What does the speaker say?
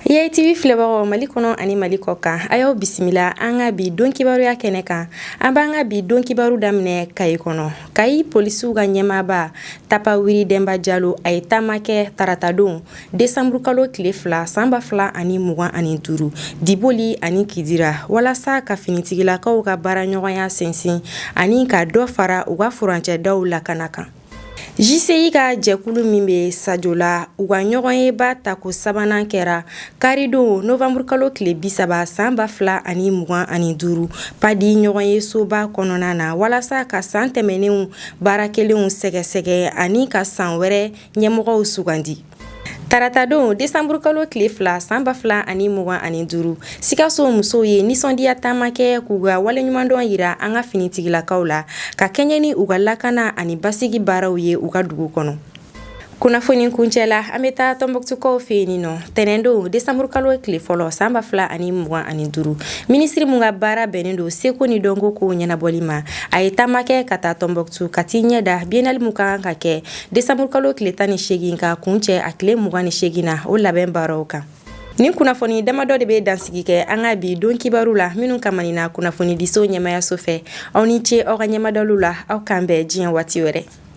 Yai TV filɛbagaw Mali kɔnɔ ani Mali kɔ kan a y'aw bisimila an ka bi don kibaruya kɛnɛ kan. An b'an ka bi don kibaru daminɛ Kayi kɔnɔ. Kayi polisiw ka ɲɛmaaba Tapawiri Demba Jalo a ye taama kɛ tarata don décembre kalo tile 2 san 2025 Diboli ani Kidira walasa ka finitigilakaw ka baaraɲɔgɔnya sinsin ani ka dɔ fara u ka furancɛdaw lakana kan. JCI ka jɛkulu min bɛ Sajola u ka ɲɔgɔnyeba tako sabanan kɛra karidon novembre kalo tile 30 san 2025 padi ɲɔgɔnye soba kɔnɔna na walasa ka san tɛmɛnenw baara kelenw sɛgɛsɛgɛ ani ka san wɛrɛ ɲɛmɔgɔw sugandi. Tarata don décembre kalo tile 2 san 2025 Sikaso musow ye nisɔndiya taama kɛ k'u ka waleɲumandɔn yira an ka finitigilakaw la ka kɛɲɛ ni u ka lakana ani basigi baaraw ye u ka dugu kɔnɔ. Kunnafoni kuncɛla an bɛ taa Tɔnbɔkutukaw fɛ yen nɔ tɛnɛndon décembre kalo tile fɔlɔ san 2025 minisiri mun ka baara bɛnnen don seko ni dɔnko kow ɲɛnabɔli ma a ye taama kɛ ka taa Tɔnbɔkutu ka t'i ɲɛda biennale mun ka kan ka kɛ décembre kalo tile 18 ka kuncɛ a tile 28 na o labɛn baaraw kan. Nin kunnafoni damadɔ de bɛ dansigi kɛ an ka bi don kibaru la minnu kamanina kunnafoni diso ɲɛmayaso fɛ aw ni ce aw ka ɲɛmadalu la aw kan bɛn diɲɛ waati wɛrɛ.